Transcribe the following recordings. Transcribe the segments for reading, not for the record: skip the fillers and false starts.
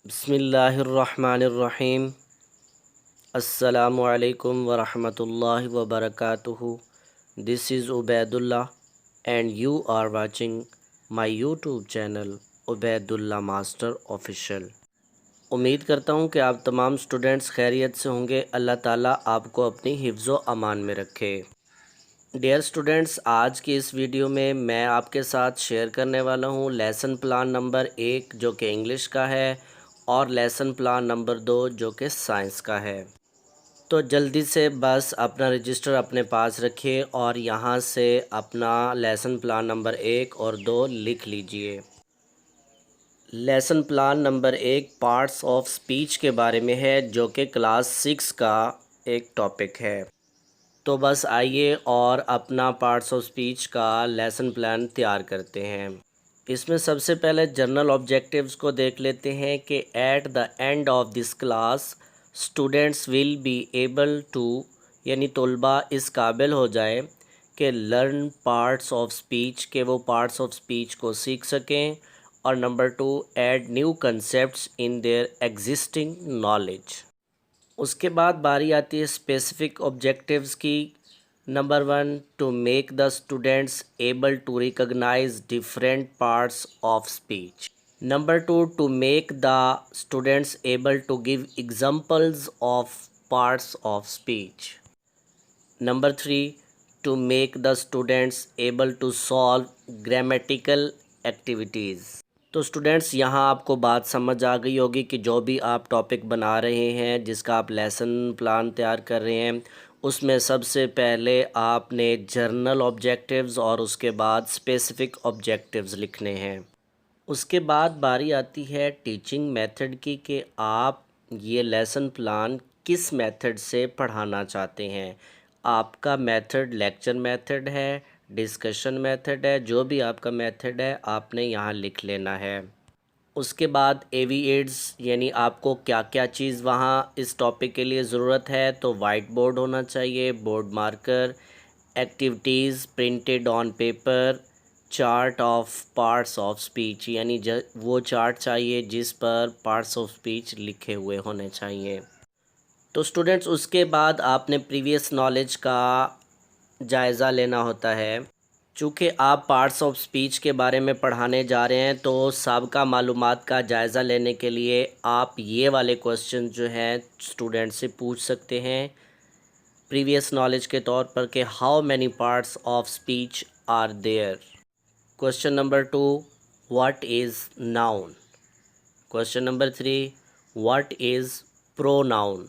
بسم اللہ الرحمن الرحیم۔ السلام علیکم ورحمۃ اللہ وبرکاتہ۔ This is Ubaidullah and you are watching my YouTube channel Ubaidullah master official. امید کرتا ہوں کہ آپ تمام اسٹوڈنٹس خیریت سے ہوں گے۔ اللہ تعالیٰ آپ کو اپنی حفظ و امان میں رکھے۔ ڈیئر اسٹوڈنٹس، آج کی اس ویڈیو میں آپ کے ساتھ شیئر کرنے والا ہوں لیسن پلان نمبر 1 جو کہ انگلش کا ہے، اور لیسن پلان نمبر 2 جو کہ سائنس کا ہے۔ تو جلدی سے بس اپنا رجسٹر اپنے پاس رکھیے اور یہاں سے اپنا لیسن پلان نمبر 1 اور 2 لکھ لیجئے۔ Lesson plan number 1 parts of speech کے بارے میں ہے، جو کہ کلاس 6 کا ایک ٹاپک ہے۔ تو بس آئیے اور اپنا پارٹس آف سپیچ کا لیسن پلان تیار کرتے ہیں۔ اس میں سب سے پہلے جنرل آبجیکٹیوز کو دیکھ لیتے ہیں کہ at the end of this class students will be able to, یعنی طلباء اس قابل ہو جائے کہ لرن پارٹس آف سپیچ، کہ وہ پارٹس آف سپیچ کو سیکھ سکیں، اور number 2 add new concepts in their existing knowledge. اس کے بعد باری آتی ہے اسپیسیفک آبجیکٹیوز کی۔ Number 1 to make the students able to recognize different parts of speech. Number 2 to make the students able to give examples of parts of speech. Number 3 to make the students able to solve grammatical activities. تو students, یہاں آپ کو بات سمجھ آ گئی ہوگی کہ جو بھی آپ ٹاپک بنا رہے ہیں، جس کا آپ لیسن پلان تیار کر رہے ہیں، اس میں سب سے پہلے آپ نے جرنل آبجیکٹیوز اور اس کے بعد اسپیسیفک آبجیکٹیوز لکھنے ہیں۔ اس کے بعد باری آتی ہے ٹیچنگ میتھڈ کی، کہ آپ یہ لیسن پلان کس میتھڈ سے پڑھانا چاہتے ہیں۔ آپ کا میتھڈ لیکچر میتھڈ ہے، ڈسکشن میتھڈ ہے، جو بھی آپ کا میتھڈ ہے آپ نے یہاں لکھ لینا ہے۔ اس کے بعد ایوی ایڈز، یعنی آپ کو کیا کیا چیز وہاں اس ٹاپک کے لیے ضرورت ہے، تو وائٹ بورڈ ہونا چاہیے، board marker, activities printed on paper, chart of parts of speech, یعنی وہ چارٹ چاہیے جس پر پارٹس آف اسپیچ لکھے ہوئے ہونے چاہیے۔ تو اسٹوڈنٹس، اس کے بعد آپ نے پریویس نالج کا جائزہ لینا ہوتا ہے۔ چونکہ آپ پارٹس آف سپیچ کے بارے میں پڑھانے جا رہے ہیں، تو سابقہ معلومات کا جائزہ لینے کے لیے آپ یہ والے کوسچن جو ہیں اسٹوڈنٹ سے پوچھ سکتے ہیں پریویس نالج کے طور پر، کہ how many parts of speech are there. Question number 2 what is noun. Question number 3 what is pronoun.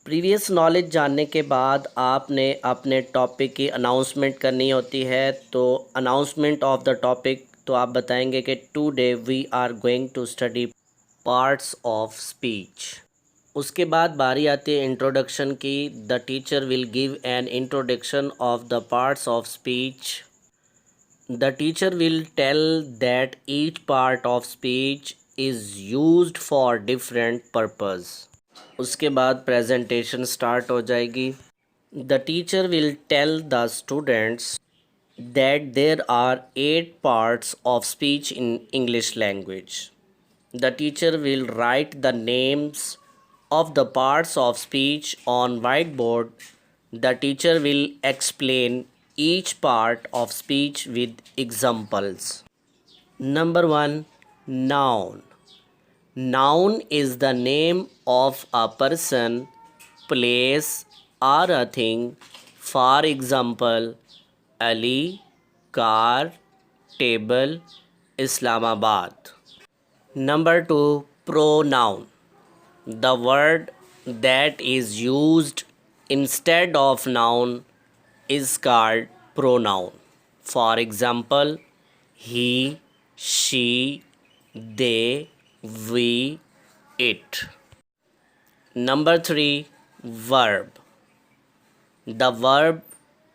Previous knowledge جاننے کے بعد آپ نے اپنے ٹاپک کی اناؤنسمنٹ کرنی ہوتی ہے۔ تو اناؤنسمنٹ آف دا ٹاپک، تو آپ بتائیں گے کہ today we are going to study parts of speech. اس کے بعد باری آتی ہے انٹروڈکشن کی۔ The teacher will give an introduction of the parts of speech. The teacher will tell that each part of speech is used for different purpose. اس کے بعد پریزنٹیشن سٹارٹ ہو جائے گی۔ The teacher will tell the students that there are 8 parts of speech in English language. The teacher will write the names of the parts of speech on whiteboard. The teacher will explain each part of speech with examples. Number 1, noun. Noun is the name of a person, place, or a thing. For example, Ali, car, table, Islamabad. Number 2, pronoun. The word that is used instead of noun is called pronoun. For example, he, she, they, we, it. Number 3, verb. The verb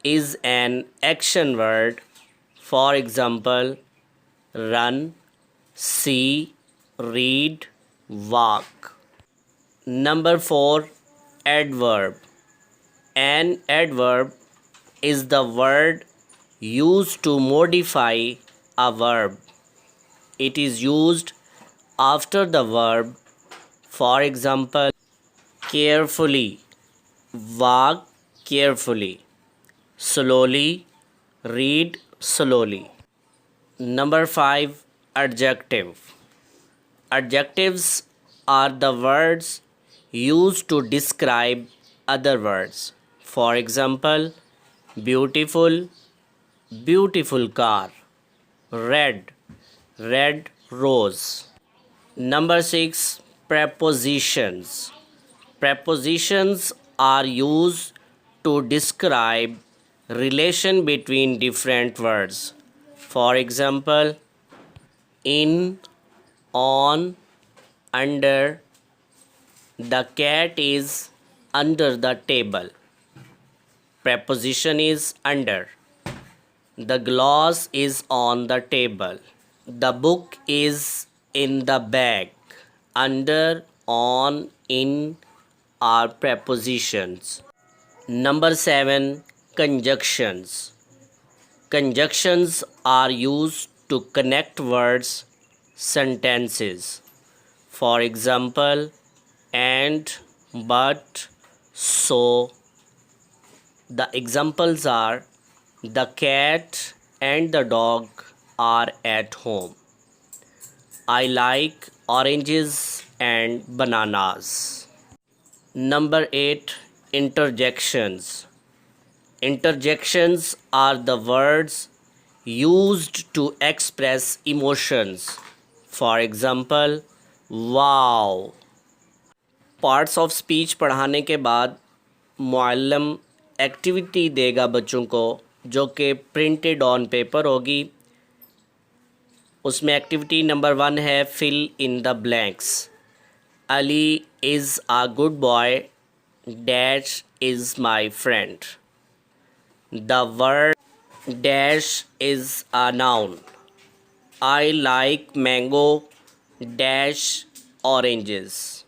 is an action word. For example, run, see, read, walk. Number 4, adverb. An adverb is the word used to modify a verb. It is used after the verb. For example, carefully, walk carefully. Slowly, read slowly. Number 5, adjective. Adjectives are the words used to describe other words. For example, beautiful, beautiful car. Red, red rose. Number 6, prepositions. Prepositions are used to describe relation between different words. For example, in, on, under. The cat is under the table. Preposition is under. The glass is on the table. The book is in the bag. Under, on, in are prepositions. Number 7, conjunctions. Conjunctions are used to connect words, sentences. For example, and, but, so. The examples are the cat and the dog are at home. I like oranges and bananas. Number 8, interjections. Interjections are the words used to express emotions. For example, wow. Parts of speech पढ़ाने के बाद Muallem activity देगा बच्चों को जो कि printed on paper होगी। उसमें एक्टिविटी नंबर 1 है fill in the blanks. Ali is a good boy, dash is my friend. The word dash is a noun. I like mango, dash oranges.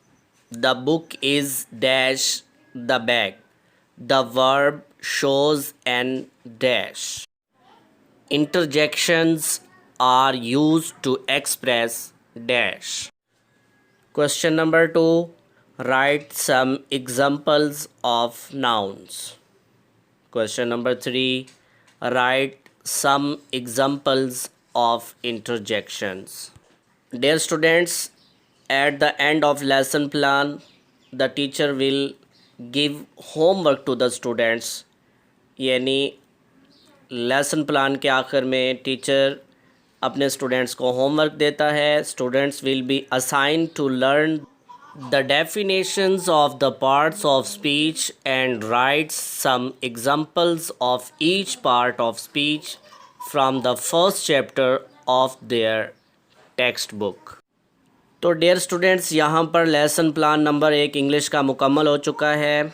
The book is dash the bag. The verb shows an dash. Interjections are used to express dash. Question number 2. Write some examples of nouns. Question number 3. Write some examples of interjections. Dear students, at the end of lesson plan, the teacher will give homework to the students. यानी lesson plan के आखिर में teacher अपने students को homework देता है. Students will be assign to learn the definitions of the parts of speech and write some examples of each part of speech from the first chapter of their textbook. तो dear students, यहाँ पर lesson plan number 1 English का मुकम्मल हो चुका है.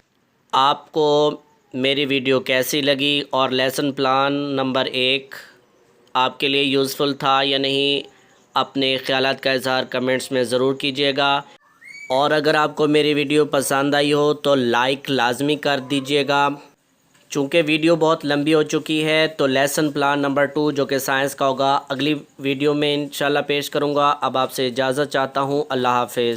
आपको मेरी वीडियो कैसी लगी और लेसन प्लान नंबर 1 आपके लिए यूज़फुल था या नहीं, अपने ख़यालात का इज़हार कमेंट्स में ज़रूर कीजिएगा. और अगर आपको मेरी वीडियो पसंद आई हो तो लाइक लाजमी कर दीजिएगा. चूँकि वीडियो बहुत लंबी हो चुकी है तो लेसन प्लान नंबर 2 जो कि साइंस का होगा अगली वीडियो में इंशाल्लाह पेश करूँगा. अब आपसे इजाज़त चाहता हूँ. अल्लाह हाफ़िज़.